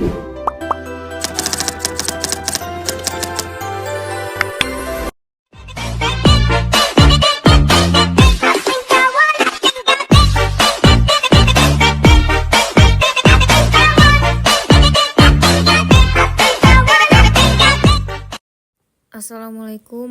Assalamualaikum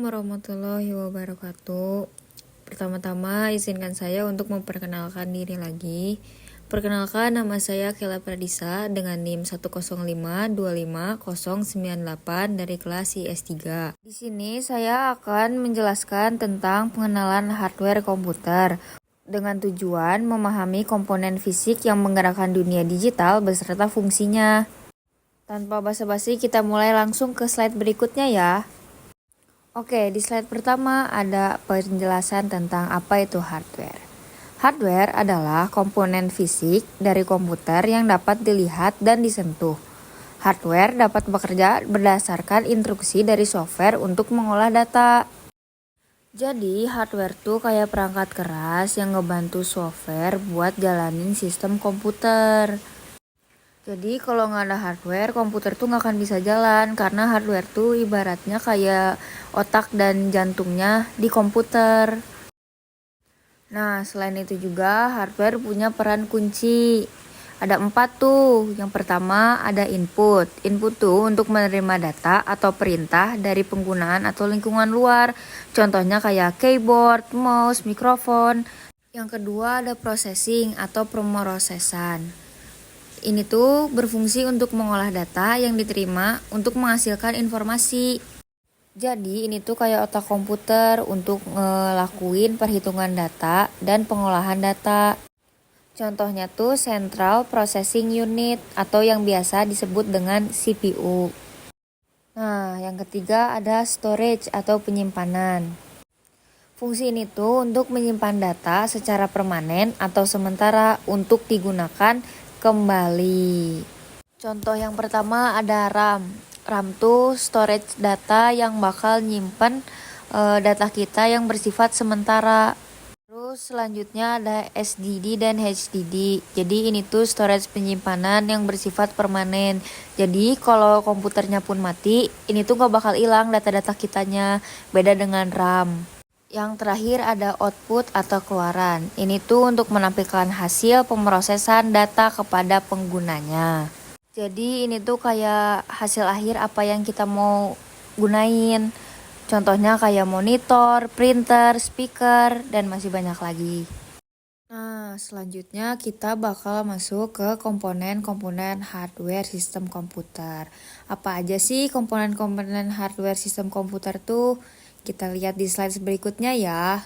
warahmatullahi wabarakatuh. Pertama-tama izinkan saya untuk memperkenalkan diri lagi. Perkenalkan, nama saya Kela Pradisa dengan NIM 105255098 dari kelas IS3. Di sini saya akan menjelaskan tentang pengenalan hardware komputer dengan tujuan memahami komponen fisik yang menggerakkan dunia digital beserta fungsinya. Tanpa basa-basi, kita mulai langsung ke slide berikutnya ya. Oke, di slide pertama ada penjelasan tentang apa itu hardware. Hardware adalah komponen fisik dari komputer yang dapat dilihat dan disentuh. Hardware dapat bekerja berdasarkan instruksi dari software untuk mengolah data. Jadi, hardware tuh kayak perangkat keras yang ngebantu software buat jalanin sistem komputer. Jadi kalau nggak ada hardware, komputer tuh nggak akan bisa jalan karena hardware tuh ibaratnya kayak otak dan jantungnya di komputer. Nah, selain itu juga hardware punya peran kunci. Ada 4 tuh. Yang pertama ada input. Input tuh untuk menerima data atau perintah dari penggunaan atau lingkungan luar. Contohnya kayak keyboard, mouse, mikrofon. Yang kedua ada processing atau pemrosesan. Ini tuh berfungsi untuk mengolah data yang diterima untuk menghasilkan informasi. Jadi ini tuh kayak otak komputer untuk ngelakuin perhitungan data dan pengolahan data. Contohnya tuh Central Processing Unit atau yang biasa disebut dengan CPU. Nah, yang ketiga ada storage atau penyimpanan. Fungsi ini tuh untuk menyimpan data secara permanen atau sementara untuk digunakan kembali. Contoh yang pertama ada RAM. RAM tuh storage data yang bakal nyimpen data kita yang bersifat sementara. Terus selanjutnya ada SSD dan HDD. Jadi ini tuh storage penyimpanan yang bersifat permanen. Jadi kalau komputernya pun mati, ini tuh gak bakal hilang data-data kitanya. Beda dengan RAM. Yang terakhir ada output atau keluaran. Ini tuh untuk menampilkan hasil pemrosesan data kepada penggunanya. Jadi ini tuh kayak hasil akhir apa yang kita mau gunain. Contohnya kayak monitor, printer, speaker, dan masih banyak lagi. Nah, selanjutnya kita bakal masuk ke komponen-komponen hardware sistem komputer. Apa aja sih komponen-komponen hardware sistem komputer tuh? Kita lihat di slide berikutnya ya.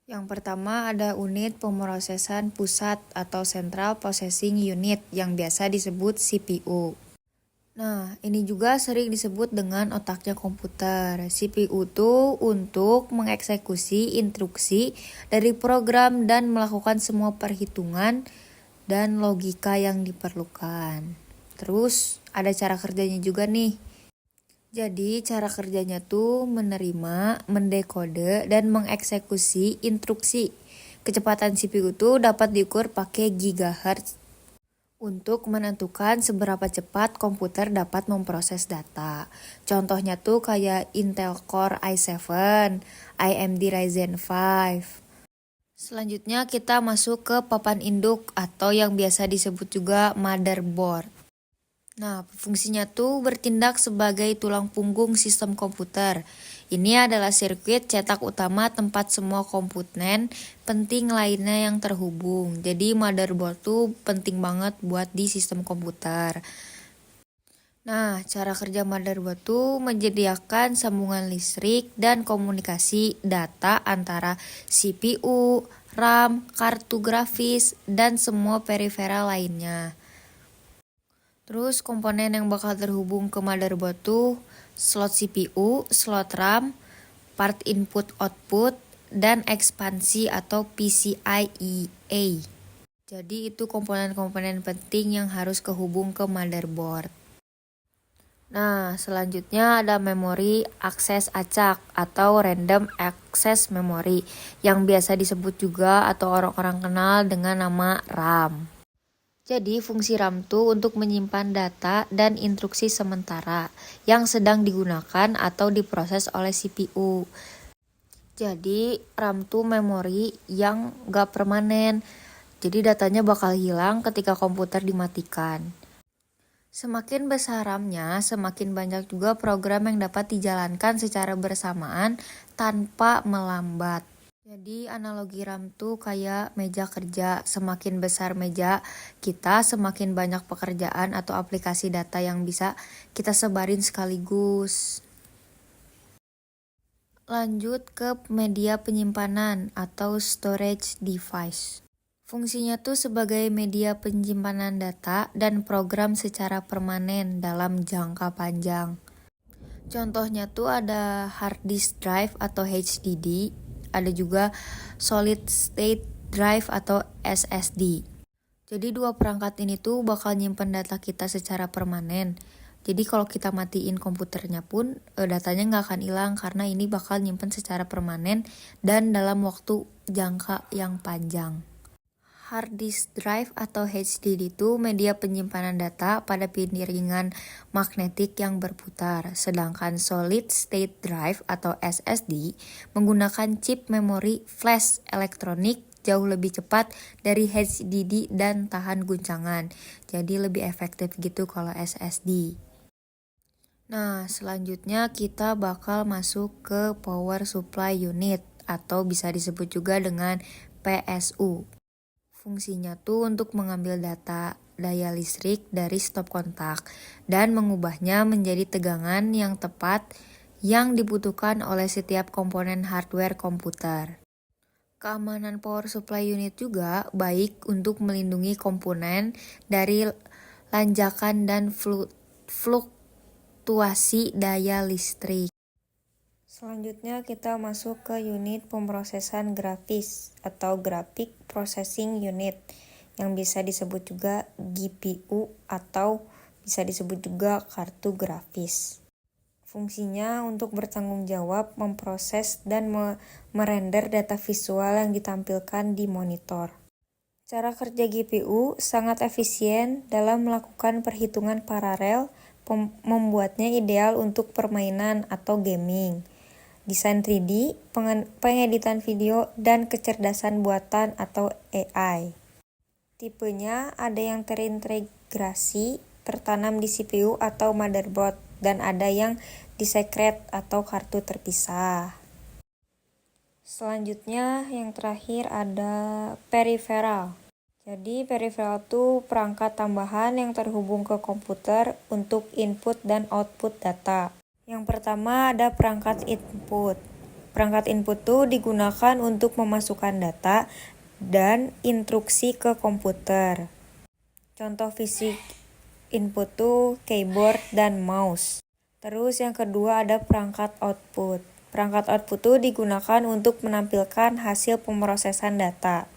Yang pertama ada unit pemrosesan pusat atau Central Processing Unit yang biasa disebut CPU. Nah, ini juga sering disebut dengan otaknya komputer. CPU tuh untuk mengeksekusi instruksi dari program dan melakukan semua perhitungan dan logika yang diperlukan. Terus ada cara kerjanya juga nih. Jadi cara kerjanya tuh menerima, mendekode, dan mengeksekusi instruksi. Kecepatan CPU tuh dapat diukur pakai gigahertz untuk menentukan seberapa cepat komputer dapat memproses data. Contohnya tuh kayak Intel Core i7, AMD Ryzen 5. Selanjutnya kita masuk ke papan induk atau yang biasa disebut juga motherboard. Nah, fungsinya tuh bertindak sebagai tulang punggung sistem komputer. Ini adalah sirkuit cetak utama tempat semua komponen penting lainnya yang terhubung. Jadi motherboard tuh penting banget buat di sistem komputer. Nah, cara kerja motherboard tuh menyediakan sambungan listrik dan komunikasi data antara CPU, RAM, kartu grafis, dan semua peripheral lainnya. Terus komponen yang bakal terhubung ke motherboard tuh slot CPU, slot RAM, part input-output, dan ekspansi atau PCIe. Jadi itu komponen-komponen penting yang harus kehubung ke motherboard. Nah, selanjutnya ada memori akses acak atau random access memory yang biasa disebut juga atau orang-orang kenal dengan nama RAM. Jadi fungsi RAM itu untuk menyimpan data dan instruksi sementara yang sedang digunakan atau diproses oleh CPU. Jadi RAM itu memori yang gak permanen. Jadi datanya bakal hilang ketika komputer dimatikan. Semakin besar RAM-nya, semakin banyak juga program yang dapat dijalankan secara bersamaan tanpa melambat. Jadi analogi RAM tuh kayak meja kerja, semakin besar meja kita, semakin banyak pekerjaan atau aplikasi data yang bisa kita sebarin sekaligus. Lanjut ke media penyimpanan atau storage device. Fungsinya tuh sebagai media penyimpanan data dan program secara permanen dalam jangka panjang. Contohnya tuh ada hard disk drive atau HDD, ada juga solid state drive atau SSD. Jadi dua perangkat ini tuh bakal nyimpen data kita secara permanen. Jadi kalau kita matiin komputernya pun datanya nggak akan hilang karena ini bakal nyimpen secara permanen dan dalam waktu jangka yang panjang. Hard disk drive atau HDD itu media penyimpanan data pada piringan magnetik yang berputar, sedangkan solid state drive atau SSD menggunakan chip memori flash elektronik jauh lebih cepat dari HDD dan tahan guncangan. Jadi lebih efektif gitu kalau SSD. Nah, selanjutnya kita bakal masuk ke power supply unit atau bisa disebut juga dengan PSU. Fungsinya tuh untuk mengambil data daya listrik dari stop kontak dan mengubahnya menjadi tegangan yang tepat yang dibutuhkan oleh setiap komponen hardware komputer. Keamanan power supply unit juga baik untuk melindungi komponen dari lanjakan dan fluktuasi daya listrik. Selanjutnya kita masuk ke unit pemrosesan grafis atau Graphic Processing Unit yang bisa disebut juga GPU atau bisa disebut juga kartu grafis. Fungsinya untuk bertanggung jawab memproses dan merender data visual yang ditampilkan di monitor. Cara kerja GPU sangat efisien dalam melakukan perhitungan paralel, membuatnya ideal untuk permainan atau gaming, desain 3D, pengeditan video, dan kecerdasan buatan atau AI. Tipenya ada yang terintegrasi, tertanam di CPU atau motherboard, dan ada yang disecret atau kartu terpisah. Selanjutnya yang terakhir ada peripheral. Jadi peripheral itu perangkat tambahan yang terhubung ke komputer untuk input dan output data. Yang pertama ada perangkat input. Perangkat input itu digunakan untuk memasukkan data dan instruksi ke komputer. Contoh fisik input itu keyboard dan mouse. Terus yang kedua ada perangkat output. Perangkat output itu digunakan untuk menampilkan hasil pemrosesan data.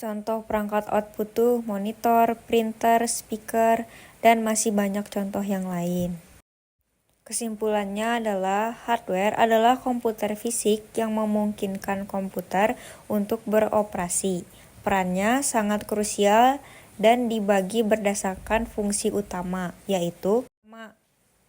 Contoh perangkat output itu monitor, printer, speaker, dan masih banyak contoh yang lain. Kesimpulannya adalah hardware adalah komputer fisik yang memungkinkan komputer untuk beroperasi. Perannya sangat krusial dan dibagi berdasarkan fungsi utama, yaitu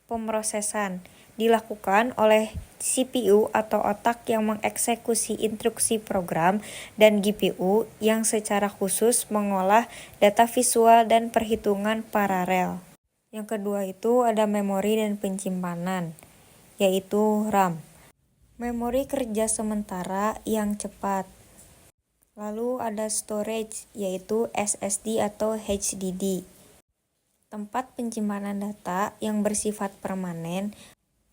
pemrosesan dilakukan oleh CPU atau otak yang mengeksekusi instruksi program dan GPU yang secara khusus mengolah data visual dan perhitungan paralel. Yang kedua itu ada memori dan penyimpanan, yaitu RAM. Memori kerja sementara yang cepat. Lalu ada storage, yaitu SSD atau HDD. Tempat penyimpanan data yang bersifat permanen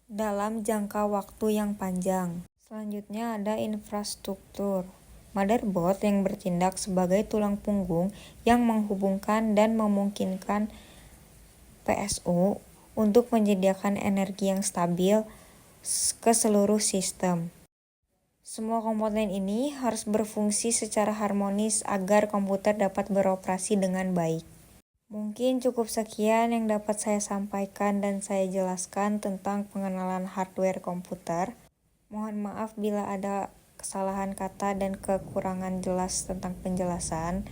dalam jangka waktu yang panjang. Selanjutnya ada infrastruktur. Motherboard yang bertindak sebagai tulang punggung yang menghubungkan dan memungkinkan PSU untuk menyediakan energi yang stabil ke seluruh sistem. Semua komponen ini harus berfungsi secara harmonis agar komputer dapat beroperasi dengan baik. Mungkin cukup sekian yang dapat saya sampaikan dan saya jelaskan tentang pengenalan hardware komputer. Mohon maaf bila ada kesalahan kata dan kekurangan jelas tentang penjelasan.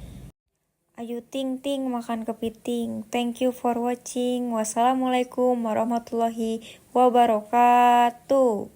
Ayu ting ting makan kepiting. Thank you for watching. Wassalamualaikum warahmatullahi wabarakatuh.